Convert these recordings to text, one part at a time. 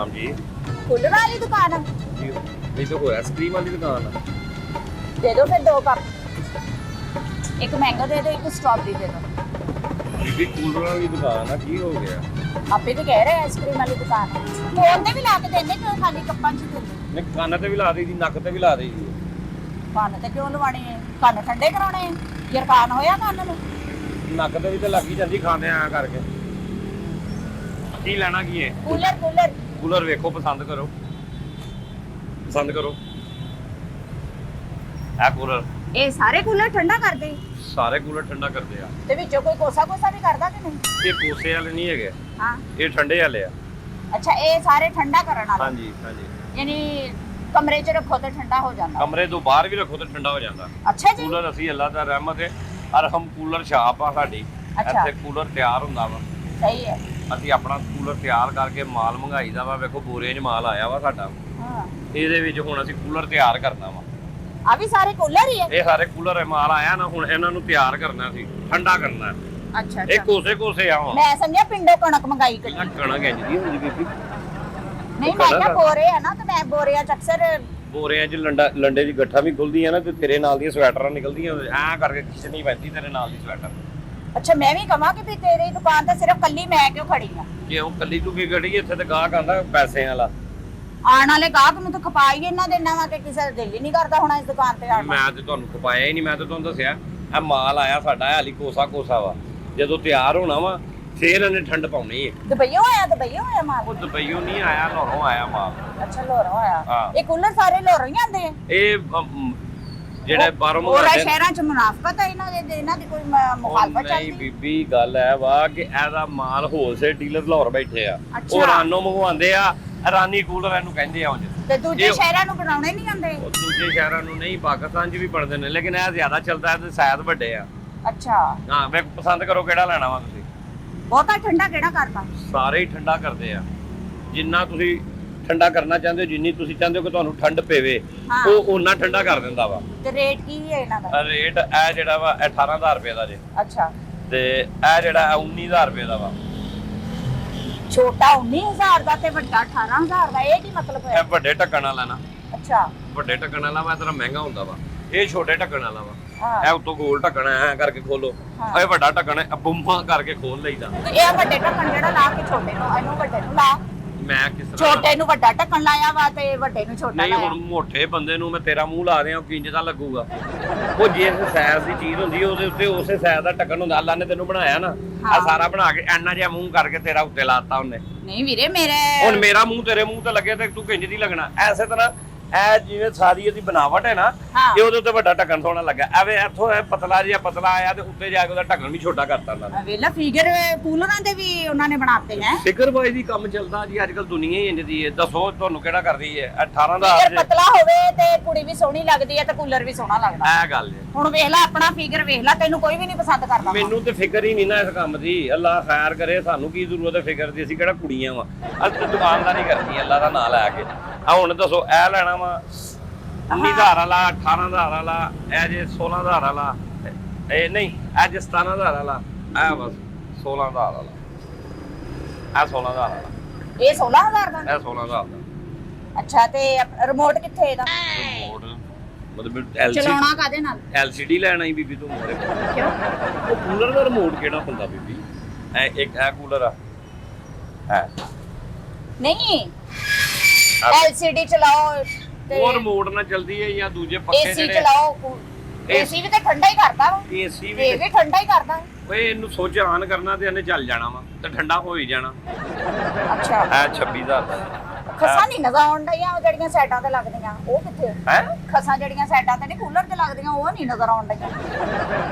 नाम जी। कूलर वाली दुकान है? जी ये तो कोई आइसक्रीम वाली दुकान है। दे दो फिर 2 कप, एक मैंगो दे दो, एक स्ट्रॉबेरी दे दो। बीबी कूलर वाली दुकान है, की हो गया? आपे तो कह रहे हैं आइसक्रीम वाली दुकान है। फोन ने भी ला के देने क्यों खाली कप्पां च देंगे? नहीं कान ते भी ला दी, नक ते भी ला दी। कान ते क्यों लवाने हैं? कान ठंडे कराने हैं? यरकान होया कान ਨੂੰ? नक ते भी तो लग ही जाती खाने आ करके। की लेना की है? कूलर कूलर कूलर वेखो, पसंद करो, पसंद करो। ए कूलर ਇਹ ਸਾਰੇ ਕੂਲਰ ਠੰਡਾ ਕਰਦੇ सारे कूलर ठंडा करते हैं। ਤੇ ਵਿੱਚੋਂ ਕੋਈ ਕੋਸਾ ਵੀ ਕਰਦਾ ਕਿ ਨਹੀਂ? ये कोसे वाले नहीं है, ਹਾਂ ये ठंडे वाले है। ਅੱਛਾ ਇਹ ਸਾਰੇ ਠੰਡਾ ਕਰਨ हाँ ਵਾਲਾ जी हाँ जी। ਯਾਨੀ ਕਮਰੇ 'ਚ ਰੱਖੋ ਤੇ ਠੰਡਾ ਹੋ ਜਾਂਦਾ। कमरे तो बाहर भी रखो तो ठंडा हो जाता। ਅੱਛਾ ਜੀ कूलर ਅਸੀਂ ਅੱਲਾਹ ਦਾ ਰਹਿਮਤ ਹੈ, ਔਰ ਹਮ ਕੂਲਰ ਸ਼ਾਪ ਆ ਸਾਡੀ। ਅੱਛਾ। ਇੱਥੇ ਕੂਲਰ ਤਿਆਰ ਹੁੰਦਾ ਵਾ, ਸਹੀ ਹੈ। ਅਸੀਂ ਆਪਣਾ ਕੂਲਰ ਤਿਆਰ ਕਰਕੇ ਮਾਲ ਮੰਗਾਈਦਾ ਵਾ। ਵੇਖੋ ਬੋਰੀਆਂ 'ਚ ਮਾਲ ਆਇਆ ਵਾ ਸਾਡਾ। ਹਾਂ ਇਹਦੇ ਵਿੱਚ ਹੁਣ ਅਸੀਂ ਕੂਲਰ ਤਿਆਰ ਕਰਨਾ ਵਾ। ਆ ਵੀ ਸਾਰੇ ਕੂਲਰ ਹੀ ਹੈ? ਇਹ ਸਾਰੇ ਕੂਲਰ ਮਾਲ ਆਇਆ ਨਾ, ਹੁਣ ਇਹਨਾਂ ਨੂੰ ਤਿਆਰ ਕਰਨਾ ਸੀ, ਠੰਡਾ ਕਰਨਾ। ਅੱਛਾ ਇਹ ਅੱਛਾ ਕੋਸੇ ਆ ਹੁਣ। ਮੈਂ ਸਮਝਿਆ ਪਿੰਡੋਂ ਕਣਕ ਮੰਗਾਈ ਕੱਢੀ। ਕਣਕ ਇੰਜਦੀ ਹੁੰਦੀ ਬੀਬੀ। ਨਹੀਂ ਮੈਂ ਕਿਹਾ ਬੋਰੇ ਆ ਨਾ, ਤੇ ਮੈਂ ਬੋਰਿਆਂ ਚ ਅਕਸਰ ਬੋਰਿਆਂ 'ਚ ਲੰਡੇ ਦੀ ਗੱਠਾ ਵੀ ਖੁੱਲਦੀ ਆ ਨਾ, ਤੇ ਤੇਰੇ ਨਾਲ ਦੀਆਂ ਸਵੈਟਰਾਂ ਨਿਕਲਦੀਆਂ ਐਂ ਕਰਕੇ ਖਿੱਚਣੀ ਪੈਂਦੀ ਤੇਰੇ ਨਾਲ ਦੀ ਸਵੈਟਰ। ਅੱਛਾ ਮੈਂ ਵੀ ਕਹਾਂ ਕਿ ਵੀ ਤੇਰੀ ਦੁਕਾਨ ਤੇ ਸਿਰਫ ਕੱਲੀ ਮੈਂ ਕਿਉਂ ਖੜੀ ਆ? ਕਿਉਂ ਕੱਲੀ ਤੂੰ ਕੀ ਗੱਡੀ? ਇੱਥੇ ਤੇ ਗਾਹਕ ਆਂਦਾ ਪੈਸੇ ਵਾਲਾ। ਆਉਣ ਵਾਲੇ ਗਾਹਕ ਨੂੰ ਤਾਂ ਖਪਾਈ ਇਹਨਾਂ ਦੇ ਨਵਾਂ ਤੇ ਕਿਸੇ ਦਾ ਦਿਲ ਹੀ ਨਹੀਂ ਕਰਦਾ ਹੁਣ ਇਸ ਦੁਕਾਨ ਤੇ ਆਉਣ ਨੂੰ। ਮੈਂ ਤੇ ਤੁਹਾਨੂੰ ਖਪਾਇਆ ਹੀ ਨਹੀਂ, ਮੈਂ ਤੇ ਤੁਹਾਨੂੰ ਦੱਸਿਆ ਇਹ ਮਾਲ ਆਇਆ ਸਾਡਾ ਹਾਲੀ ਕੋਸਾ ਵਾ। ਜਦੋਂ ਤਿਆਰ ਹੋਣਾ ਵਾ ਫੇਰ ਇਹਨੇ ਠੰਡ ਪਾਉਣੀ ਹੈ। ਦੁਬਈਓਂ ਆਇਆ ਮਾਲ? ਉਹ ਦੁਬਈਓਂ ਨਹੀਂ ਆਇਆ, ਲਾਹੌਰੋਂ ਆਇਆ ਮਾਲ। ਅੱਛਾ ਲੋਰੋਂ ਆਇਆ। ਹਾਂ। ਇਹ ਕੂਲਰ ਸਾਰੇ ਲੋਰੋਂ ਹੀ ਆਉਂਦੇ ਆ? ਇਹ ਜਿਹੜੇ ਬਾਹਰੋਂ ਹੋਰ ਮੰਗਾਉਂਦੇ ਸ਼ਹਿਰਾਂ ਚ ਮੁਨਾਫਕਤ ਹੈ ਇਹਨਾਂ ਦੀ ਕੋਈ ਮੁਖਾਲਫਤ ਨਹੀਂ ਚੱਲਦੀ? ਬੀਬੀ, ਗੱਲ ਹੈ ਵਾ ਕਿ ਇਹਦਾ ਮਾਲ ਹੋਲਸੇਲ ਡੀਲਰ ਲਾਹੌਰ ਬੈਠੇ ਆ, ਅੱਛਾ। ਉਹ ਰਾਨੋਂ ਮੰਗਵਾਉਂਦੇ ਆ। ਰਾਨੀ ਕੂਲਰ ਇਹਨੂੰ ਕਹਿੰਦੇ ਆ ਉਂਝ। ਤੇ ਦੂਜੇ ਸ਼ਹਿਰਾਂ ਨੂੰ ਬਣਾਉਣੇ ਨਹੀਂ ਆਉਂਦੇ? ਉਹ ਦੂਜੇ ਸ਼ਹਿਰਾਂ ਨੂੰ ਨਹੀਂ, ਪਾਕਿਸਤਾਨ 'ਚ ਵੀ ਬਣਦੇ ਨੇ, ਲੇਕਿਨ ਇਹ ਜ਼ਿਆਦਾ ਚੱਲਦਾ ਹੈ ਤੇ ਸ਼ਾਇਦ ਵੱਡੇ ਆ। ਅੱਛਾ ਹਾਂ ਵੇ ਪਸੰਦ ਕਰੋ ਕਿਹੜਾ ਲੈਣਾ ਵਾ ਤੁਸੀਂ। ਬਹੁਤਾ ਠੰਡਾ ਕਿਹੜਾ ਕਰਦਾ? ਸਾਰੇ ਹੀ ਠੰਡਾ ਕਰਦੇ ਆ। ਜਿੰਨਾ ਤੁਸੀਂ ਠੰਡਾ ਕਰਨਾ ਚਾਹੁੰਦੇ ਹੋ, ਜਿੰਨੀ ਤੁਸੀਂ ਚਾਹੁੰਦੇ ਹੋ ਕਿ ਤੁਹਾਨੂੰ ਠੰਡ ਪਵੇ, ਹਾਂ। ਉਹ ਓਨਾ ਠੰਡਾ ਕਰ ਦਿੰਦਾ ਵਾ। ਤੇ ਰੇਟ ਕੀ ਹੈ ਇਹਨਾਂ ਦਾ? ਰੇਟ ਇਹ ਜਿਹੜਾ ਵਾ 18000 ਰੁਪਏ ਦਾ ਜੇ, ਅੱਛਾ ਤੇ ਇਹ ਜਿਹੜਾ 19000 ਰੁਪਏ ਦਾ ਵਾ। ਛੋਟਾ 19000 ਦਾ ਤੇ ਵੱਡਾ 18000 ਦਾ, ਇਹ ਕੀ ਮਤਲਬ ਹੈ? ਇਹ ਵੱਡੇ ਢੱਕਣ ਵਾਲਾ ਨਾ, ਅੱਛਾ ਵੱਡੇ ਢੱਕਣ ਵਾਲਾ ਵਾ ਤੇਰਾ ਮਹਿੰਗਾ ਹੁੰਦਾ ਵਾ। ਇਹ ਛੋਟੇ ਢੱਕਣ ਵਾਲਾ ਵਾ। ਹਾਂ ਇਹ ਉੱਤੋਂ ਗੋਲ ਢੱਕਣ ਐ ਕਰਕੇ ਖੋਲੋ, ਹਾਂ। ਇਹ ਵੱਡਾ ਢੱਕਣ ਹੈ ਬੰਮਾ ਕਰਕੇ ਖੋਲ ਲਈਦਾ। ਤੇ ਇਹ ਵੱਡੇ ਢੱਕਣ ਜਿਹੜਾ ਲਾ ਕੇ ਛੋਟੇ ਨੂੰ, ਇਹਨੂੰ ਵੱਡੇ ਨੂੰ ਲਾ। ਮੈਂ ਕਿਸ ਤਰ੍ਹਾਂ ਛੋਟੇ ਨੂੰ ਵੱਡਾ ਢੱਕਣ ਲਾਇਆ ਵਾ ਤੇ ਵੱਡੇ ਨੂੰ ਛੋਟਾ ਨਹੀਂ, ਲਾਇਆ। ਹੁਣ ਮੋਟੇ ਬੰਦੇ ਨੂੰ ਮੈਂ ਤੇਰਾ ਮੂੰਹ ਲਾ ਦਿਆਂ, ਉਹ ਕਿੰਜ ਦਾ ਲੱਗੂਗਾ? ਉਹ ਜਿਸ ਸਾਈਜ਼ ਦੀ ਚੀਜ਼ ਹੁੰਦੀ ਹੈ ਉਹਦੇ ਉੱਤੇ ਉਸੇ ਸਾਈਜ਼ ਦਾ ਢੱਕਣ ਹੁੰਦਾ। ਅੱਲਾ ਨੇ ਤੈਨੂੰ ਬਣਾਇਆ ਨਾ, ਆ ਹਾਂ। ਸਾਰਾ ਬਣਾ ਕੇ ਐਨਾ ਜਿਹਾ ਮੂੰਹ ਕਰਕੇ ਤੇਰਾ ਉੱਤੇ ਲਾਤਾ ਉਹਨੇ। ਨਹੀਂ ਵੀਰੇ ਮੇਰੇ ਹੁਣ ਮੇਰਾ ਮੂੰਹ ਤੇਰੇ ਮੂੰਹ ਤੇ ਲੱਗੇ ਤੇ ਤੂੰ ਕਿੰਜ ਦੀ ਲੱਗਣਾ? ਐਸੇ ਤਰ੍ਹਾਂ ਇਹ ਜਿਵੇਂ ਸਾਰੀ ਇਹਦੀ ਬਣਾਵਟ ਹੈ ਨਾ, ਹਾਂ। ਇਹ ਉਹਦੇ ਉੱਤੇ ਵੱਡਾ ਢੱਕਣ ਸੋਹਣਾ ਲੱਗਾ। ਐਵੇਂ ਇੱਥੋਂ ਇਹ ਪਤਲਾ ਜਿਹਾ ਪਤਲਾ ਆਇਆ ਤੇ ਉੱਤੇ ਜਾ ਕੇ ਉਹਦਾ ਢੱਕਣ ਵੀ ਛੋਟਾ ਕਰਤਾ ਉਹਨਾਂ ਨੇ। ਵੇਲਾ ਫਿਗਰ ਕੂਲਰਾਂ ਦੇ ਵੀ ਉਹਨਾਂ ਨੇ ਬਣਾਤੇ ਹੈ। ਫਿਕਰ ਬਾਈ ਦੀ ਕੰਮ ਚੱਲਦਾ ਜੀ ਅੱਜ ਕੱਲ, ਦੁਨੀਆ ਹੀ ਇੰਜ ਦੀ ਹੈ। ਦੱਸੋ ਤੁਹਾਨੂੰ ਕਿਹੜਾ ਕਰਦੀ ਹੈ? 18 ਦਾ ਫਿਗਰ ਪਤਲਾ ਹੋਵੇ ਤੇ ਕੁੜੀ ਵੀ ਸੋਹਣੀ ਲੱਗਦੀ ਹੈ ਤੇ ਕੂਲਰ ਵੀ ਸੋਹਣਾ ਲੱਗਦਾ। ਇਹ ਗੱਲ ਹੈ। ਹੁਣ ਵੇਖ ਲੈ ਆਪਣਾ ਫਿਗਰ ਵੇਖ ਲੈ, ਤੈਨੂੰ ਕੋਈ ਵੀ ਨਹੀਂ ਪਸੰਦ ਕਰਦਾ। ਮੈਨੂੰ ਤੇ ਫਿਕਰ ਹੀ ਨਹੀਂ ਨਾ ਇਸ ਕੰਮ ਦੀ। ਅੱਲਾ ਖੈਰ ਕਰੇ, ਸਾਨੂੰ ਕੀ ਜ਼ਰੂਰਤ ਹੈ ਫਿਕਰ ਦੀ? ਅਸੀਂ ਕਿਹੜਾ ਕੁੜੀਆਂ ਵਾ? ਅਸੀਂ ਤੇ ਦੁਕਾਨਦਾਰੀ ਕਰਨੀ ਅੱਲਾ ਦਾ ਨਾਂ ਲੈ ਕੇ। ਆ ਹੁਣ ਦੱਸੋ ਇਹ ਲੈਣਾ ਵਾ 19000 ਵਾਲਾ, 18000 ਵਾਲਾ, ਇਹ ਜੇ 16000 ਵਾਲਾ, ਇਹ ਨਹੀਂ ਇਹ ਜੇ 17000 ਵਾਲਾ, ਇਹ ਬਸ 16000 ਵਾਲਾ, ਇਹ 16000 ਵਾਲਾ, ਇਹ 16000 ਦਾ? ਇਹ 16000 ਦਾ। ਅੱਛਾ ਤੇ ਰਿਮੋਟ ਕਿੱਥੇ ਇਹਦਾ? ਰਿਮੋਟ ਮਤਲਬ ਚਲਾਉਣਾ ਕਾਦੇ ਨਾਲ? LCD ਲੈਣਾ ਹੀ ਬੀਬੀ ਤੂੰ ਮੋਰੇ। ਕਿਉਂ? ਉਹ ਕੂਲਰ ਦਾ ਰਿਮੋਟ ਕਿਹੜਾ ਹੁੰਦਾ ਬੀਬੀ? ਇਹ ਇੱਕ ਇਹ ਕੂਲਰ ਆ ਹੈ ਨਹੀਂ LCD ਚਲਾਓ ਤੇ ਉਹ ਰਿਮੋਟ ਨਾਲ ਚੱਲਦੀ ਹੈ ਜਾਂ ਦੂਜੇ ਪੱਖੇ AC ਚਲਾਓ। AC ਵੀ ਤੇ ਠੰਡਾ ਹੀ ਕਰਦਾ ਵਾ। AC ਇਹ ਵੀ ਵੀ ਠੰਡਾ ਹੀ ਕਰਦਾ। ਓਏ ਇਹਨੂੰ ਸੋਚ ਆਨ ਕਰਨਾ ਤੇ ਇਹਨੇ ਚੱਲ ਜਾਣਾ ਵਾ ਤੇ ਠੰਡਾ ਹੋ ਹੀ ਜਾਣਾ। ਅੱਛਾ ਇਹ 26000 ਦਾ ਖਸਾਂ ਨਹੀਂ ਨਜ਼ਰ ਆਉਣ ਡਈਆਂ, ਉਹ ਜਿਹੜੀਆਂ ਸਾਈਡਾਂ ਤੇ ਲੱਗਦੀਆਂ ਉਹ ਕਿੱਥੇ? ਹੈ। ਖਸਾਂ ਜਿਹੜੀਆਂ ਸਾਈਡਾਂ ਤੇ ਨਹੀਂ ਕੂਲਰ ਤੇ ਲੱਗਦੀਆਂ ਉਹ ਨਹੀਂ ਨਜ਼ਰ ਆਉਣ ਡਈਆਂ।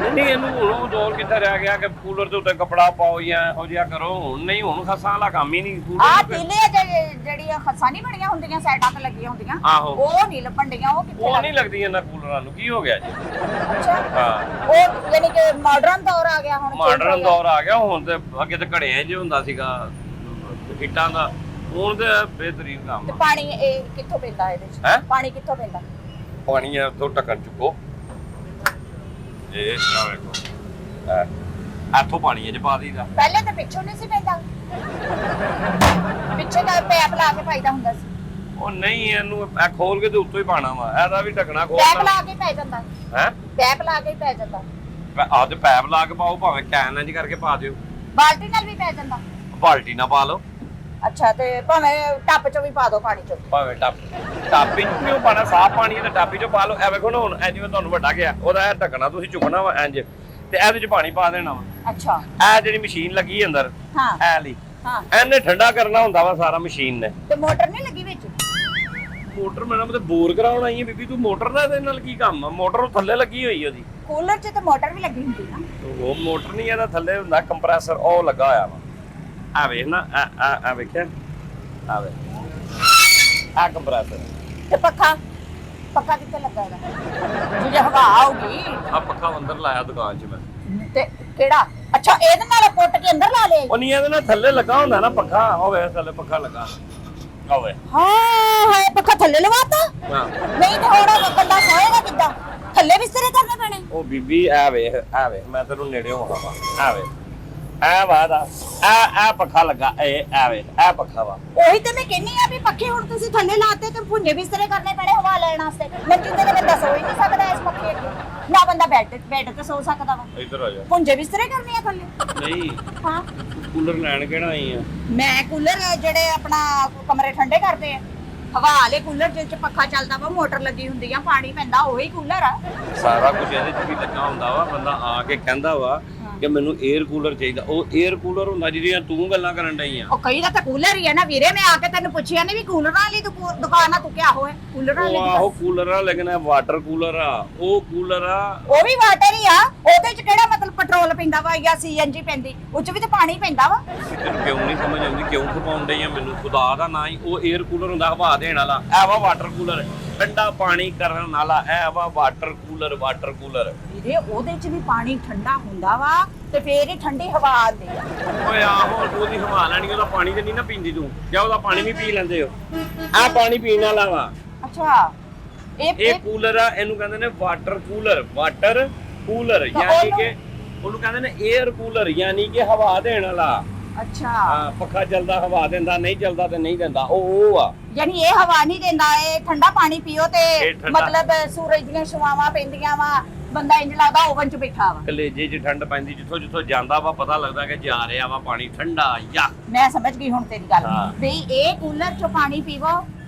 ਨਹੀਂ ਇਹਨੂੰ ਹੁਣ ਦੌਰ ਕਿੱਥੇ ਰਹਿ ਗਿਆ ਕਿ ਕੂਲਰ ਦੇ ਉੱਤੇ ਕੱਪੜਾ ਪਾਓ ਜਾਂ ਇਹੋ ਜਿਹਾ ਕਰੋ। ਹੁਣ ਨਹੀਂ, ਹੁਣ ਖਸਾਂ ਵਾਲਾ ਕੰਮ ਹੀ ਨਹੀਂ। ਆਹ ਕੂਲਰ ਤੀਲੇ ਜਿਹੜੀਆਂ ਖਸਾਂ ਨਹੀਂ ਬਣੀਆਂ ਹੁੰਦੀਆਂ ਸਾਈਡਾਂ ਤੇ ਲੱਗੀਆਂ ਹੁੰਦੀਆਂ, ਆਹੋ ਉਹ ਨਹੀਂ ਲੱਭਣ ਡਈਆਂ। ਉਹ ਕਿੱਥੇ ਉਹ ਨਹੀਂ ਲੱਗਦੀਆਂ ਇਹਨਾਂ ਕੂਲਰਾਂ ਨੂੰ। ਕੀ ਹੋ ਗਿਆ ਜੀ? ਅੱਛਾ ਹਾਂ ਉਹ ਯਾਨੀ ਕਿ ਮਾਡਰਨ ਦੌਰ ਆ ਗਿਆ ਹੁਣ। ਮਾਡਰਨ ਦੌਰ ਆ ਗਿਆ ਹੁਣ ਤੇ। ਅੱਗੇ ਤੇ ਘੜਿਆਂ 'ਚ ਹੁੰਦਾ ਸੀਗਾ ਇੱਟਾਂ ਦਾ, ਹੁਣ ਤੇ ਬਿਹਤਰੀਨ ਕੰਮ ਤੇ ਆ। ਪਾਣੀ ਇਹ ਕਿੱਥੋਂ ਪੈਂਦਾ ਇਹਦੇ ਵਿੱਚ? ਹੈਂ? ਪਾਣੀ ਕਿੱਥੋਂ ਪੈਂਦਾ? ਪਾਣੀ ਹੈ ਤੋਂ ਢੱਕਣ ਚੁੱਕੋ, ਇਹ ਆ ਵੇਖੋ ਇੱਥੋਂ ਪਾਣੀ ਹੈ ਚ ਪਾ ਦਈਦਾ। ਪਹਿਲੇ ਤਾਂ ਪਿੱਛੋਂ ਨਹੀਂ ਸੀ ਪੈਂਦਾ। ਪਿੱਛੇ ਦਾ ਪੈਪ ਲਾ ਕੇ ਪਾਈਦਾ ਹੁੰਦਾ ਸੀ। ਉਹ ਨਹੀਂ ਇਹਨੂੰ ਇਹ ਖੋਲ ਕੇ ਤੇ ਉੱਤੋਂ ਹੀ ਪਾਣਾ ਵਾ, ਇਹਦਾ ਵੀ ਢੱਕਣਾ ਪੈਪ ਖੋਲਣਾ ਲਾ ਕੇ ਪੈ ਜਾਂਦਾ ਹੈ। ਪੈਪ ਲਾ ਕੇ ਹੀ ਪੈ ਜਾਂਦਾ। ਆਹ ਤੇ ਪੈਪ ਲਾ ਕੇ ਪਾਓ, ਭਾਵੇਂ ਕੈਨ ਇੰਜ ਕਰਕੇ ਪਾ ਦਿਓ, ਬਾਲਟੀ ਨਾਲ ਵੀ ਪੈ ਜਾਂਦਾ। ਬਾਲਟੀ ਨਾਲ ਪਾ ਲਓ, ਅੱਛਾ ਤੇ ਭਾਵੇਂ ਟੱਪ ਚੋਂ ਵੀ ਪਾ ਦਿਓ ਪਾਣੀ ਚੋਂ। ਭਾਵੇਂ ਟਾਪੀ ਕਿਉਂ ਪਾਣਾ, ਸਾਫ ਪਾਣੀ ਹੈ ਤੇ ਟਾਪੀ ਚੋਂ ਪਾ ਲਓ। ਐ ਵੇਖੋ ਨਾ ਹੁਣ ਐ ਜਿਵੇਂ ਤੁਹਾਨੂੰ ਵੱਡਾ ਗਿਆ, ਉਹਦਾ ਇਹ ਢੱਕਣਾ ਤੁਸੀਂ ਚੁੱਕਣਾ ਵਾ ਇੰਜ, ਤੇ ਇਹਦੇ ਚ ਪਾਣੀ ਪਾ ਦੇਣਾ ਵਾ। ਅੱਛਾ ਇਹ ਜਿਹੜੀ ਮਸ਼ੀਨ ਲੱਗੀ ਅੰਦਰ ਹਾਂ ਐ ਲਈ, ਹਾਂ ਇਹਨੇ ਠੰਡਾ ਕਰਨਾ ਹੁੰਦਾ ਵਾ ਸਾਰਾ ਮਸ਼ੀਨ ਨੇ। ਤੇ ਮੋਟਰ ਨਹੀਂ ਲੱਗੀ ਵਿੱਚ? ਮੋਟਰ ਮੈਡਮ ਤੇ ਬੋਰ ਕਰਾਉਣ ਆਈ ਹੈ ਬੀਬੀ, ਤੂੰ ਮੋਟਰ ਦਾ ਇਹਦੇ ਨਾਲ ਕੀ ਕੰਮ ਆ? ਮੋਟਰ ਉਹ ਥੱਲੇ ਲੱਗੀ ਹੋਈ ਉਹਦੀ। ਕੂਲਰ 'ਚ ਤਾਂ ਮੋਟਰ ਵੀ ਲੱਗੀ ਹੁੰਦੀ ਨਾ। ਉਹ ਮੋਟਰ ਨਹੀਂ, ਇਹਦਾ ਥੱਲੇ ਹੁੰਦਾ ਕੰਪਰੈਸਰ, ਉਹ ਲੱਗਾ ਹੋਇਆ ਵਾ। ਆ ਵੇਖ ਨਾ, ਆ ਵੇਖਿਆ, ਆ ਵੇ ਆ ਕੰਪਰੈਸਰ। ਤੇ ਪੱਖਾ ਕਿੱਥੇ ਲੱਗਾ ਹੈਗਾ ਜੇ ਹਵਾ ਆਊਗੀ? ਆ ਪੱਖਾ ਅੰਦਰ ਲਾਇਆ ਦੁਕਾਨ 'ਚ ਮੈਂ। ਤੇ ਕਿਹੜਾ? ਅੱਛਾ ਇਹਦੇ ਨਾਲ ਪੁੱਟ ਕੇ ਅੰਦਰ ਲਾ ਲਿਆ? ਉਹ ਨਹੀਂ, ਇਹਦੇ ਨਾਲ ਥੱਲੇ ਲੱਗਾ ਹੁੰਦਾ ਨਾ ਪੱਖਾ, ਹੋਵੇ ਥੱਲੇ ਪੱਖਾ ਲੱਗਾ ਹੋਵੇ। ਹਾਂ ਹਾਏ ਪੱਖਾ ਥੱਲੇ ਲਵਾਤਾ? ਹਾਂ ਨਹੀਂ ਤੇ ਹੋਰ ਬੰਦਾ ਸੋਏਗਾ ਕਿੱਦਾਂ? ਥੱਲੇ ਬਿਸਤਰੇ ਕਰਨੇ ਪੈਣੇ। ਉਹ ਬੀਬੀ ਆ ਵੇਖ ਮੈਂ ਤੈਨੂੰ ਨੇੜਿਓਂ ਵਿਖਾਵਾਂ, ਆ ਵੇ ਆ ਵਾਦਾ ਆ ਪੱਖਾ ਲੱਗਾ, ਇਹ ਆ ਵੇ ਆ ਪੱਖਾ ਵਾ। ਉਹੀ ਤੇ ਮੈਂ ਕਹਿੰਨੀ ਆ ਵੀ ਪੱਖੇ ਹੁਣ ਤੁਸੀਂ ਥੱਲੇ ਲਾਤੇ ਤੇ ਭੁੰਜੇ ਬਿਸਤਰੇ ਕਰਨੇ ਪੈਣੇ ਹਵਾ ਲੈਣ ਵਾਸਤੇ। ਮੰਜੀ ਤੇ ਤਾਂ ਬੰਦਾ ਸੋ ਹੀ ਨਹੀਂ ਸਕਦਾ ਇਸ ਪੱਖੇ ਅੱਗੇ, ਨਾ ਬੰਦਾ ਬੈੱਡ ਤੇ ਸੋ ਸਕਦਾ ਵਾ। ਇੱਧਰ ਆ ਜਾ। ਭੁੰਜੇ ਬਿਸਤਰੇ ਕਰਨੇ ਆ ਥੱਲੇ? ਨਹੀਂ ਹਾਂ ਕੂਲਰ ਲੈਣ ਕਿਹੜਾ ਆਈ ਆ? ਮੈਂ ਕੂਲਰ ਜਿਹੜੇ ਆਪਣਾ ਕਮਰੇ ਠੰਡੇ ਕਰਦੇ ਆ, ਹਵਾ ਵਾਲੇ ਕੂਲਰ ਜਿਹ ਚ ਪੱਖਾ ਚੱਲਦਾ ਵਾ, ਮੋਟਰ ਲੱਗੀ ਹੁੰਦੀ ਆ, ਪਾਣੀ ਪੈਂਦਾ, ਉਹੀ ਕੂਲਰ ਆ। ਸਾਰਾ ਕੁਝ ਇਹਦੇ 'ਚ ਵੀ ਲੱਗਾ ਹੁੰਦਾ ਵਾ। ਬੰਦਾ ਆ ਕੇ ਕਹਿੰਦਾ ਵਾ ਕਿ ਮੈਨੂੰ 에ਅਰ ਕੂਲਰ ਚਾਹੀਦਾ, ਉਹ 에ਅਰ ਕੂਲਰ ਹੁੰਦਾ ਜਿਹਦੀਆਂ ਤੂੰ ਗੱਲਾਂ ਕਰਨ ਡਈ ਆ। ਉਹ ਕਈ ਦਾ ਤਾਂ ਕੂਲਰ ਹੀ ਆ ਨਾ ਵੀਰੇ। ਮੈਂ ਆ ਕੇ ਤੈਨੂੰ ਪੁੱਛਿਆ ਨਹੀਂ ਵੀ ਕੂਲਰਾਂ ਵਾਲੀ ਦੁਕਾਨ ਆ, ਤੂੰ ਕਿਹਾ ਹੋਏ ਕੂਲਰਾਂ ਵਾਲੀ ਆਹੋ ਕੂਲਰ ਆ, ਲੇਕਿਨ ਇਹ ਵਾਟਰ ਕੂਲਰ ਆ। ਉਹ ਕੂਲਰ ਆ, ਉਹ ਵੀ ਵਾਟਰ ਹੀ ਆ। ਉਹਦੇ ਚ ਕਿਹੜਾ ਮਤਲਬ ਪੈਟਰੋਲ ਪੈਂਦਾ ਵਾ ਜਾਂ ਸੀਐਨਜੀ ਪੈਂਦੀ? ਉਹ ਚ ਵੀ ਤਾਂ ਪਾਣੀ ਪੈਂਦਾ ਵਾ। ਤੈਨੂੰ ਕਿਉਂ ਨਹੀਂ ਸਮਝ ਆਉਂਦੀ, ਕਿਉਂ ਖਪਾਉਣ ਡਈ ਆ ਮੈਨੂੰ? ਖੁਦਾ ਦਾ ਨਾ ਹੀ ਉਹ 에ਅਰ ਕੂਲਰ ਹੁੰਦਾ ਹਵਾ ਦੇਣ ਵਾਲਾ, ਇਹ ਵਾ ਵਾਟਰ ਕੂਲਰ, ਠੰਡਾ ਪਾਣੀ ਕਰਨ ਵਾਲਾ, ਇਹ ਵਾ ਵਾਟਰ ਕੂਲਰ। ਵੀਰੇ ਉਹਦੇ ਚ ਵੀ ਪਾਣੀ ਠੰਡਾ ਹੁੰਦਾ ਵਾ ਤੇ ਫੇਰ ਹੀ ਠੰਡੀ ਹਵਾ ਆਉਂਦੀ ਆ। ਓਏ ਆਹੋ ਉਹਦੀ ਹਵਾ ਲੈਣੀ, ਉਹਦਾ ਪਾਣੀ ਤੇ ਨਹੀਂ ਨਾ ਪੀਂਦੀ ਤੂੰ, ਜਾਂ ਉਹਦਾ ਪਾਣੀ ਵੀ ਪੀ ਲੈਂਦੇ ਹੋ? ਆਹ ਪਾਣੀ ਪੀਣ ਵਾਲਾ ਵਾ। ਅੱਛਾ ਇਹ ਕੂਲਰ ਆ, ਇਹਨੂੰ ਕਹਿੰਦੇ ਨੇ ਵਾਟਰ ਕੂਲਰ ਯਾਨੀ ਕਿ ਉਹਨੂੰ ਕਹਿੰਦੇ ਨੇ 에ਅਰ ਕੂਲਰ, ਯਾਨੀ ਕਿ ਹਵਾ ਦੇਣ ਵਾਲਾ। ਅੱਛਾ ਹਾਂ ਪੱਖਾ ਚੱਲਦਾ ਹਵਾ ਦਿੰਦਾ, ਨਹੀਂ ਚੱਲਦਾ ਤੇ ਨਹੀਂ ਦਿੰਦਾ, ਉਹ ਆ। ਯਾਨੀ ਇਹ ਹਵਾ ਨਹੀਂ ਦਿੰਦਾ, ਇਹ ਠੰਡਾ ਪਾਣੀ ਪੀਓ ਤੇ ਇਹ ਠੰਡਾ। ਮਤਲਬ ਸੂਰਜ ਦੀਆਂ ਛਾਵਾਂ ਪੈਂਦੀਆਂ ਵਾ, ਬੰਦਾ ਇੰਜ ਲੱਗਦਾ ਓਵਨ ਚ ਬੈਠਾ ਵਾ। ਕਲੇਜੇ 'ਚ ਠੰਡ ਪੈਂਦੀ, ਜਿੱਥੋਂ ਜਾਂਦਾ ਵਾ ਪਤਾ ਲੱਗਦਾ ਕਿ ਜਾ ਰਿਹਾ ਵਾ ਪਾਣੀ ਠੰਡਾ। ਯਾ ਮੈਂ ਸਮਝ ਗਈ ਹੁਣ ਤੇਰੀ ਗੱਲ ਹਾਂ। ਵੀ ਇਹ ਕੂਲਰ ਚੋਂ ਪਾਣੀ ਪੀਵੋ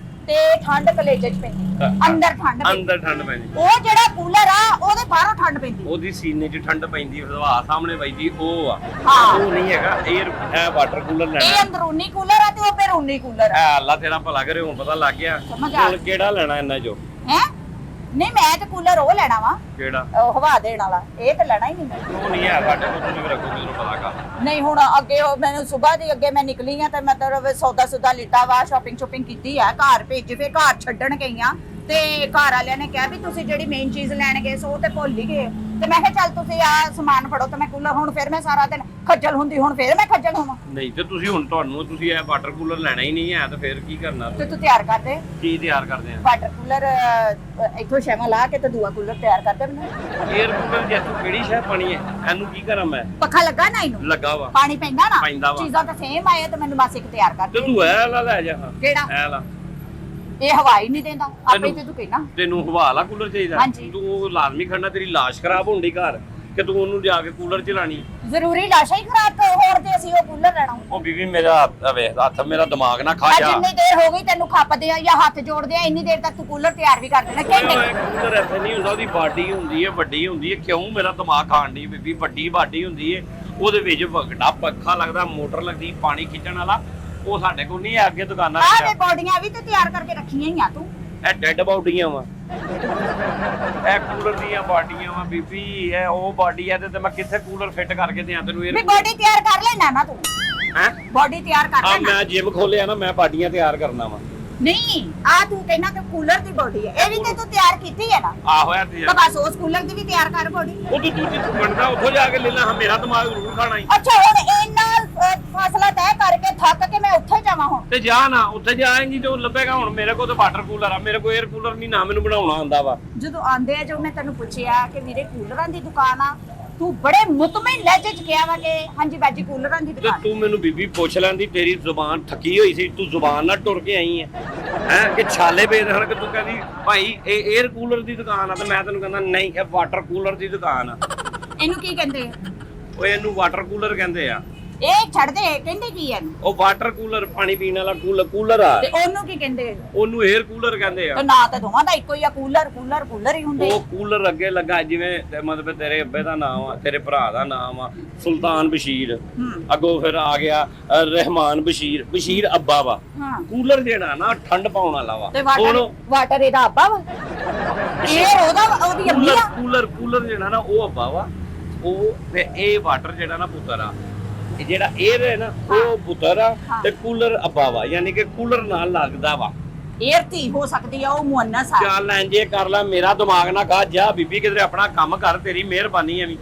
ਤੇ ਠੰਡ ਕਲੇਜੇ ਚ ਪੈਂਦੀ, ਅੰਦਰ ਠੰਡ ਪੈਂਦੀ। ਅੰਦਰ ਠੰਡ ਪੈਂਦੀ। ਉਹ ਜਿਹੜਾ ਕੂਲਰ ਆ ਉਹਦੇ ਬਾਹਰੋਂ ਠੰਡ ਪੈਂਦੀ। ਉਹਦੀ ਸੀਨੇ 'ਚ ਠੰਡ ਪੈਂਦੀ, ਹਵਾ ਸਾਹਮਣੇ ਵੱਜਦੀ, ਉਹ ਆ। ਹਾਂ। ਉਹ ਨਹੀਂ ਹੈਗਾ 에ਅਰ, ਇਹ ਵਾਟਰ ਕੂਲਰ ਇਹ ਲੈਣਾ। ਅੰਦਰੂਨੀ ਕੂਲਰ ਆ ਤੇ ਉਹ ਬੈਰੂਨੀ ਕੂਲਰ ਆ। ਐ ਅੱਲਾ ਤੇਰਾ ਭਲਾ ਕਰੇ, ਹੁਣ ਪਤਾ ਲੱਗ ਗਿਆ। ਸਮਝ ਆ ਹੁਣ ਕਿਹੜਾ ਲੈਣਾ ਇਹਨਾਂ ਚੋਂ? ਹੈ ਨਹੀਂ ਮੈਂ ਤੇ ਕੂਲਰ ਉਹ ਲੈਣਾ ਵਾ, ਕਿਹੜਾ? ਉਹ ਹਵਾ ਦੇਣ ਵਾਲਾ। ਇਹ ਤੇ ਲੈਣਾ ਹੀ ਨਹੀਂ ਮੈਂ। ਉਹ ਨਹੀਂ ਹੈ ਸਾਡੇ ਕੋਲ, ਤੁਸੀਂ ਵੀ ਰੱਖੋ, ਮੈਨੂੰ ਪਤਾ ਕਰ। ਨਹੀਂ ਹੁਣ ਅੱਗੇ ਮੈਨੂੰ ਸਵੇਰ ਦੀ ਅੱਗੇ ਮੈਂ ਨਿਕਲੀ ਆ ਤੇ ਮਤਲਬ ਸੌਦਾ ਲਿੱਤਾ ਵਾ, ਸ਼ਾਪਿੰਗ ਕੀਤੀ ਆ, ਘਰ ਭੇਜ ਫੇ ਘਰ ਛੱਡਣ ਗਈਆਂ ਤੇ ਘਰ ਵਾਲਿਆਂ ਨੇ ਕਿਹਾ ਵੀ ਤੁਸੀਂ ਜਿਹੜੀ ਮੇਨ ਚੀਜ਼ ਲੈਣ ਗਏ ਸੋ ਉਹ ਤੇ ਭੁੱਲ ਹੀ ਗਏ। ਤੇ ਮੈਂ ਕਿਹਾ ਚੱਲ ਤੁਸੀਂ ਆ ਸਮਾਨ ਫੜੋ ਤੇ ਮੈਂ ਕੂਲਰ, ਹੁਣ ਫਿਰ ਮੈਂ ਸਾਰਾ ਦਿਨ ਖੱਜਲ ਹੁੰਦੀ, ਹੁਣ ਫਿਰ ਮੈਂ ਖੱਜਲ ਹੋਵਾਂ। ਨਹੀਂ ਤੇ ਤੁਸੀਂ ਹੁਣ ਤੁਸੀਂ ਇਹ ਵਾਟਰ ਕੂਲਰ ਲੈਣਾ ਹੀ ਨਹੀਂ ਹੈ, ਤਾਂ ਫਿਰ ਕੀ ਕਰਨਾ? ਤੇ ਤੂੰ ਤਿਆਰ ਕਰ ਦੇ ਕੀ ਤਿਆਰ ਕਰਦੇ ਆ? ਵਾਟਰ ਕੂਲਰ, ਇੱਥੋਂ ਸ਼ੈਮਾ ਲਾ ਕੇ ਤੇ ਦੂਆ ਕੂਲਰ ਤਿਆਰ ਕਰ ਦੇ ਮੈਨੂੰ। 에ਅਰ ਕੂਲਰ ਜੇ ਤੂੰ ਕਿਹੜੀ ਸ਼ੈ ਪਾਣੀ ਹੈ, ਇਹਨੂੰ ਕੀ ਕਰਾਂ ਮੈਂ? ਪੱਖਾ ਲੱਗਾ ਨਾ ਇਹਨੂੰ? ਲੱਗਾ ਵਾ। ਪਾਣੀ ਪੈਂਦਾ ਨਾ? ਪੈਂਦਾ ਵਾ। ਚੀਜ਼ਾਂ ਤਾਂ ਸੇਮ ਆਏ ਤੇ ਮੈਨੂੰ ਬਸ ਇੱਕ ਤਿਆਰ ਕਰ ਤੇ ਦੇ। ਤੂੰ ਇਹ ਲਾ ਲੈ ਜਾ। ਕਿਹੜਾ? ਇਹ ਲਾ। ਇਹ ਹਵਾ ਹੀ ਨਹੀਂ ਦਿੰਦਾ ਆਪੇ ਤੇ ਤੂੰ ਕਹਿਣਾ। ਤੈਨੂੰ ਹਵਾ ਵਾਲਾ ਕੂਲਰ ਚਾਹੀਦਾ? ਹਾਂਜੀ। ਤੂੰ ਲਾਜ਼ਮੀ ਖੜਨਾ, ਤੇਰੀ ਲਾਸ਼ ਖਰਾਬ ਹੋਣ ਦੀ ਘਰ, ਕਿ ਤੂੰ ਉਹਨੂੰ ਜਾ ਕੇ ਕੂਲਰ ਚਲਾਣੀ? ਜ਼ਰੂਰੀ ਲਾਸ਼ਾ ਹੀ ਖਰਾਬ ਹੋਰ ਤੇ ਅਸੀਂ ਉਹ ਕੂਲਰ ਲੈਣਾ। ਉਹ ਬੀਬੀ ਮੇਰਾ ਹੱਥ ਮੇਰਾ ਦਿਮਾਗ ਨਾ ਖਾ ਜਾ। ਜਿੰਨੀ ਦੇਰ ਹੋ ਗਈ ਤੈਨੂੰ ਖੱਪਦੇ ਆ ਜਾਂ ਹੱਥ ਜੋੜਦੇ ਆ, ਇੰਨੀ ਦੇਰ ਤੱਕ ਤੂੰ ਕੂਲਰ ਤਿਆਰ ਵੀ ਕਰ ਦੇਣਾ। ਓਏ ਕੂਲਰ ਇੱਥੇ ਨਹੀਂ ਹੁੰਦਾ, ਉਹਦੀ ਬਾਡੀ ਹੁੰਦੀ ਹੈ, ਵੱਡੀ ਹੁੰਦੀ ਹੈ। ਕਿਉਂ ਮੇਰਾ ਦਿਮਾਗ ਖਾਣ ਦੀ ਬੀਬੀ? ਵੱਡੀ ਬਾਡੀ ਹੁੰਦੀ ਹੈ, ਉਹਦੇ ਵਿੱਚ ਵੱਡਾ ਪੱਖਾ ਲੱਗਦਾ, ਮੋਟਰ ਲੱਗਦੀ, ਪਾਣੀ ਖਿੱਚਣ ਵਾਲਾ। ਉਹ ਸਾਡੇ ਕੋਲ ਨਹੀਂ ਹੈ, ਅੱਗੇ ਦੁਕਾਨਾਂ ਆਹ ਤੇ ਵੇ ਬੋਡੀਆਂ ਵੀ ਤੇ ਤਿਆਰ ਕਰਕੇ ਰੱਖੀਆਂ ਹੀ ਆ ਤੂੰ। ਇਹ ਡੈਡ ਬਾਡੀਆਂ ਵਾ, ਇਹ ਕੂਲਰ ਦੀਆਂ ਬਾਡੀਆਂ ਵਾ ਬੀਬੀ। ਇਹ ਉਹ ਬਾਡੀ ਹੈ ਤੇ ਮੈਂ ਕਿੱਥੇ ਕੂਲਰ ਫਿੱਟ ਕਰਕੇ ਦਿਆਂ ਤੈਨੂੰ? ਵੀ ਬੋਡੀ ਤਿਆਰ ਕਰ ਲੈਣਾ ਨਾ ਤੂੰ? ਹੈ ਬੋਡੀ ਤਿਆਰ ਕਰ ਆ ਲੈਣਾ? ਮੈਂ ਜਿਮ ਖੋਲਿਆ ਨਾ, ਮੈਂ ਬਾਡੀਆਂ ਤਿਆਰ ਕਰਨਾ ਵਾ। ਨਹੀਂ ਆ ਤੂੰ ਕਹਿਣਾ ਕਿ ਕੂਲਰ ਦੀ ਬੋਡੀ ਹੈ, ਇਹ ਵੀ ਤੇ ਤੂੰ ਤਿਆਰ ਕੀਤੀ ਹੈ ਨਾ? ਆਹੋ ਯਾਰ ਤਾਂ ਬਸ ਉਸ ਕੂਲਰ ਦੀ ਵੀ ਤਿਆਰ ਕਰ ਬੋਡੀ। ਉਹ ਤੂੰ ਦੂਜੀ ਬਣਦਾ ਉੱਥੋਂ ਜਾ ਕੇ ਲੈ ਲਾ। ਮੇਰਾ ਦਿਮਾਗ ਜ਼ਰੂਰ ਖਾਣਾ ਹੀ। ਅੱਛਾ ਹੁਣ ਇੰਨਾ ਫਾਸਲਾ ਤੈਅ ਕਰਕੇ ਥੱਕ ਕੇ ਮੈਂ ਉੱਥੇ ਜਾਵਾਂ ਹੁਣ? ਤੇ ਜਾ ਨਾ, ਉੱਥੇ ਜਾਏਂਗੀ ਤੇ ਉਹ ਲੱਭੇਗਾ। ਹੁਣ ਮੇਰੇ ਕੋਲ ਤਾਂ ਵਾਟਰ ਕੂਲਰ ਆ, ਮੇਰੇ ਕੋਲ 에ਅਰ ਕੂਲਰ ਨਹੀਂ, ਨਾ ਮੈਨੂੰ ਬਣਾਉਣਾ ਆਉਂਦਾ ਵਾ। ਜਦੋਂ ਆਂਦੇ ਆ, ਜੋ ਮੈਂ ਤੈਨੂੰ ਪੁੱਛਿਆ ਕਿ ਵੀਰੇ ਕੂਲਰਾਂ ਦੀ ਦੁਕਾਨ ਆ ਤੂੰ ਬੜੇ ਮੁਤਮਿਨ ਲਹਿਜੇ ਚ ਕਿਹਾ ਵਾ ਕਿ ਹਾਂਜੀ ਬਾਜੀ ਕੂਲਰਾਂ ਦੀ ਤੇ ਦੁਕਾਨ। ਤੂੰ ਮੈਨੂੰ ਬੀਬੀ ਪੁੱਛ ਲੈਂਦੀ, ਤੇਰੀ ਜ਼ੁਬਾਨ ਥੱਕੀ ਹੋਈ ਸੀ, ਤੂੰ ਜ਼ੁਬਾਨ ਨਾਲ ਟੁਰ ਕੇ ਆਈ ਹੈ ਕਿ ਛਾਲੇ ਵੇਚ ਹਨ ਕਿ ਤੂੰ ਕਹਿੰਦੀ ਭਾਈ ਇਹ 에ਅਰ ਕੂਲਰ ਦੀ ਦੁਕਾਨ ਆ, ਤੇ ਮੈਂ ਤੈਨੂੰ ਕਹਿੰਦਾ ਨਹੀਂ ਇਹ ਵਾਟਰ ਕੂਲਰ ਦੀ ਦੁਕਾਨ ਆ। ਇਹਨੂੰ ਕੀ ਕਹਿੰਦੇ ਆ? ਓਏ ਇਹਨੂੰ ਵਾਟਰ ਕੂਲਰ ਕਹਿੰਦੇ ਆ। ਇਹ ਛੱਡ ਦੇ, ਕਹਿੰਦੇ ਕੀ ਆ? ਉਹ ਵਾਟਰ ਕੂਲਰ ਪਾਣੀ ਪੀਣ ਵਾਲਾ ਕੂਲਰ ਆ, ਤੇ ਉਹਨੂੰ ਕੀ ਕਹਿੰਦੇ? ਉਹਨੂੰ 에ਅਰ ਕੂਲਰ ਕਹਿੰਦੇ ਆ। ਤੇ ਨਾ ਤਾਂ ਦੋਵਾਂ ਦਾ ਇੱਕੋ ਹੀ ਆ, ਕੂਲਰ ਹੀ ਹੁੰਦੇ। ਉਹ ਕੂਲਰ ਅੱਗੇ ਲੱਗਾ ਜਿਵੇਂ ਮਤਲਬ ਤੇਰੇ ਅੱਬੇ ਦਾ ਨਾਮ ਆ, ਤੇਰੇ ਭਰਾ ਦਾ ਨਾਮ ਆ ਸੁਲਤਾਨ ਬਸ਼ੀਰ, ਅੱਗੋਂ ਫਿਰ ਆ ਗਿਆ ਰਹਿਮਾਨ ਬਸ਼ੀਰ ਅੱਬਾ ਵਾ। ਹਾਂ ਕੂਲਰ ਜਿਹੜਾ ਨਾ ਠੰਡ ਪਾਉਣ ਵਾਲਾ ਵਾ। ਤੇ ਵਾਟਰ ਇਹਦਾ ਅੱਬਾ ਵਾ, ਇਹ ਉਹਦੀ ਅੰਮੀ ਆ। ਕੂਲਰ ਜਿਹੜਾ ਨਾ ਉਹ ਅੱਬਾ ਵਾ, ਉਹ ਤੇ ਇਹ ਵਾਟਰ ਜਿਹੜਾ ਨਾ ਪੁੱਤਰ ਆ। ਇਹ ਜਿਹੜਾ 에ਅਰ ਹੈ ਨਾ ਉਹ ਪੁੱਤਰ ਆ ਤੇ ਕੂਲਰ ਅੱਬਾ ਵਾ, ਯਾਨੀ ਕਿ ਕੂਲਰ ਨਾਲ ਲੱਗਦਾ ਵਾ। 에ਅਰ ਧੀ ਹੋ ਸਕਦੀ ਆ, ਉਹ ਮੁਅੰਨਸ ਆ। ਚੱਲ ਇੰਜੇ ਕਰ ਲੈ, ਮੇਰਾ ਦਿਮਾਗ ਨਾ ਖਾ ਜਾ ਬੀਬੀ, ਕਿਧਰੇ ਆਪਣਾ ਕੰਮ ਕਰ, ਤੇਰੀ ਮਿਹਰਬਾਨੀ ਹੈ ਵੀ।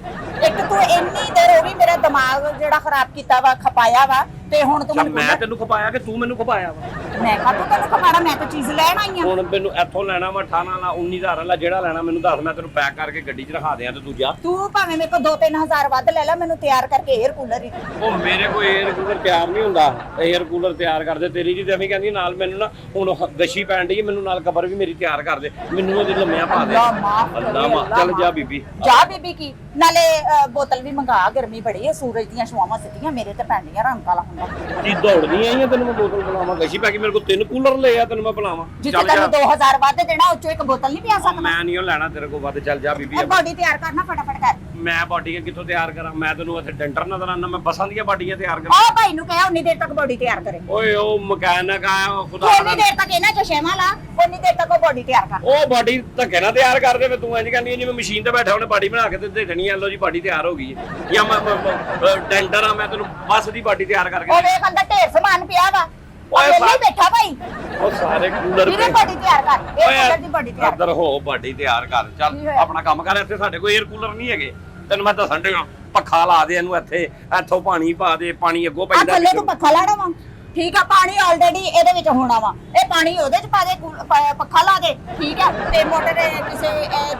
ਇੱਕ ਤੂੰ ਇੰਨੀ ਦੇਰ ਹੋ ਗਈ ਮੇਰਾ ਦਿਮਾਗ ਜਿਹੜਾ ਖਰਾਬ ਕੀਤਾ ਵਾ, ਖਪਾਇਆ ਵਾ, ਤੇ ਹੁਣ ਤੂੰ ਮੈਂ ਤੈਨੂੰ ਖਪਾਇਆ ਕਿ ਤੂੰ ਮੈਨੂੰ ਖਪਾਇਆ ਵਾ? ਮੈਂ ਕਾਹਤੋਂ ਤੈਨੂੰ ਖਪਾਣਾ, ਮੈਂ ਤਾਂ ਚੀਜ਼ ਲੈਣ ਆਈ ਆ। ਹੁਣ ਮੈਨੂੰ ਇੱਥੋਂ ਲੈਣਾ ਵਾ 18 ਵਾਲਾ 19000 ਵਾਲਾ, ਜਿਹੜਾ ਲੈਣਾ ਮੈਨੂੰ ਦੱਸ, ਮੈਂ ਤੈਨੂੰ ਪੈਕ ਕਰਕੇ ਗੱਡੀ 'ਚ ਰਖਾ ਦਿਆਂ ਤੇ ਤੂੰ ਜਾ। ਤੂੰ ਭਾਵੇਂ ਮੇਰੇ ਕੋਲ 2-3000 ਵੱਧ ਲੈ ਲੈ, ਮੈਨੂੰ ਤਿਆਰ ਕਰਕੇ 에ਅਰ ਕੂਲਰ ਹੀ। ਉਹ ਮੇਰੇ ਕੋਈ 에ਅਰ ਕੂਲਰ ਤਿਆਰ ਨਹੀਂ ਹੁੰਦਾ, 에ਅਰ ਕੂਲਰ ਤਿਆਰ ਕਰਦੇ ਤੇਰੀ ਜੀ ਤੇ ਐਵੇਂ ਕਹਿੰਦੀ ਨਾਲ ਮੈਨੂੰ ਨਾ ਹੁਣ ਗਸ਼ੀ ਪੈਣ ਡਈ, ਮੈਨੂੰ ਨਾਲ ਕਬਰ ਵੀ ਮੇਰੀ ਤਿਆਰ ਕਰ ਦੇ, ਮੈਨੂੰ ਉਹਦੇ ਲੰਮਿਆਂ ਪਾ ਦੇ। ਅੱਲਾ ਮਾਫ, ਚੱਲ ਜਾ ਬੀਬੀ। ਜਾ ਬੀਬੀ ਕੀ ਨਾਲੇ ਬੋਤਲ ਵੀ ਮੰਗਾ, ਗਰਮੀ ਬੜੀ ਹੈ, ਸੂਰਜ ਦੀਆਂ ਛਾਵਾਂ ਸਿੱਧੀਆਂ ਮੇਰੇ ਤੇ ਪੈਂਦੀਆਂ, ਰੰਗ ਕਾਲਾ ਹੁੰਦਾ। ਕੀ ਦੌੜਦੀ ਆਈ ਆ ਤੈਨੂੰ ਮੈਂ ਬੋਤਲ ਬੁਲਾਵਾਂ? ਗਸ਼ੀ ਪੈ ਕੇ ਮੇਰੇ ਕੋਲ 3 ਕੂਲਰ ਲਏ ਆ, ਤੈਨੂੰ ਮੈਂ ਬੁਲਾਵਾਂ? ਜਿੱਥੇ ਤੈਨੂੰ 2000 ਵੱਧ ਦੇਣਾ, ਉੱਚੋਂ ਇੱਕ ਬੋਤਲ ਨਹੀਂ ਪਿਆ ਸਕਦਾ। ਮੈਂ ਨਹੀਂ ਉਹ ਲੈਣਾ ਤੇਰੇ ਕੋਲ ਵੱਧ, ਚੱਲ ਜਾ ਬੀਬੀ। ਬੋਡੀ ਤਿਆਰ ਕਰਨਾ ਫਟਾਫਟ ਕਰ। ਮੈਂ ਬਾਡੀਆਂ ਕਿੱਥੋਂ ਤਿਆਰ ਕਰਾਂ? ਮੈਂ ਤੈਨੂੰ ਇੱਥੇ ਡੈਂਟਰ ਨਜ਼ਰ ਆਉਂਦਾ, ਮੈਂ ਬਸਾਂ ਦੀਆਂ ਬਾਡੀਆਂ ਤਿਆਰ ਕਰਾਂ। ਆਹ ਭਾਈ ਨੂੰ ਕਹਿਆ ਉਨੀ ਦੇਰ ਤੱਕ ਬੋਡੀ ਤਿਆਰ ਕਰੇ। ਓਏ ਉਹ ਮਕੈਨਿਕ ਆ, ਉਹ ਖੁਦਾ ਉਨੀ ਦੇਰ ਤੱਕ ਇਹਨਾਂ ਚਸ਼ਮਾ ਲਾ, ਉਨੀ ਦੇਰ ਤੱਕ ਉਹ ਬੋਡੀ ਤਿਆਰ ਕਰ। ਉਹ ਬਾਡੀ ਧੱਕੇ ਨਾਲ ਤਿਆਰ ਕਰ ਦੇ, ਤੂੰ ਇੰਜ ਕਹਿੰਦੀ ਜਿਵੇਂ ਮਸ਼ੀਨ ਤੇ ਬੈਠਾ ਉਹਨੇ ਬਾਡੀ ਬਣਾ ਕੇ ਤੇ ਦੇ ਦੇਣੀ ਆ, ਲੋ ਜੀ ਬਾਡੀ ਤਿਆਰ ਹੋ ਗਈ ਹੈ। ਜਾਂ ਮੈਂ ਡੈਂਟਰ ਆ, ਮੈਂ ਤੈਨੂੰ ਬਸ ਦੀ ਬਾਡੀ ਤਿਆਰ ਕਰਕੇ। ਉਹ ਵੇਖ ਅੰਦਰ ਢੇਰ ਸਮਾਨ ਪਿਆ ਵਾ, ਓਏ ਉਹ ਵੇਲੇ ਬੈਠਾ ਭਾਈ। ਉਹ ਸਾਰੇ ਕੂਲਰ ਵੀਰੇ ਬੋਡੀ ਤਿਆਰ ਕਰ, ਇਹ ਕੂਲਰ ਦੀ ਬੋਡੀ ਤਿਆਰ ਅੰਦਰ ਹੋ, ਬਾਡੀ ਤਿਆਰ ਕਰ, ਚੱਲ ਆਪਣਾ ਕੰਮ ਕਰ। ਇੱਥੇ ਸਾਡੇ ਕੋਲ 에ਅਰ ਕੂਲਰ ਨਹੀਂ ਹੈਗੇ, ਤੈਨੂੰ ਮੈਂ ਦੱਸਣ ਡਿਆ। ਪੱਖਾ ਲਾ ਦੇ ਇਹਨੂੰ, ਇੱਥੋਂ ਪਾਣੀ ਪਾ ਦੇ, ਪਾਣੀ ਅੱਗੋਂ ਆ ਪੈਂਦਾ। ਥੱਲੇ ਤੂੰ ਪੱਖਾ ਲਾਣਾ ਵਾ, ਠੀਕ ਆ, ਪਾਣੀ ਆਲਰੇਡੀ ਇਹਦੇ ਵਿੱਚ ਹੋਣਾ ਵਾ, ਇਹ ਪਾਣੀ ਉਹਦੇ ਚ ਪਾ ਦੇ, ਪੱਖਾ ਲਾ ਦੇ, ਠੀਕ ਆ। ਤੇ ਮੋਟਰ ਕਿਸੇ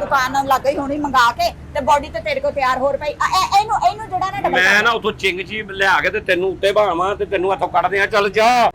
ਦੁਕਾਨ ਲੱਗ ਗਈ ਹੋਣੀ ਮੰਗਾ ਕੇ, ਤੇ ਬੋਡੀ ਤੇ ਤੇਰੇ ਕੋਲ ਤਿਆਰ ਹੋਰ ਪਈ। ਇਹਨੂੰ ਜਿਹੜਾ ਨਾ ਮੈਂ ਨਾ ਉਥੋਂ ਚਿੰਗ ਚੀ ਲਿਆ ਕੇ ਤੇ ਤੈਨੂੰ ਉੱਤੇ ਭਾਵਾਂ ਤੇ ਤੈਨੂੰ ਇੱਥੋਂ ਕੱਢ ਦਿਆਂ, ਚੱਲ ਜਾ।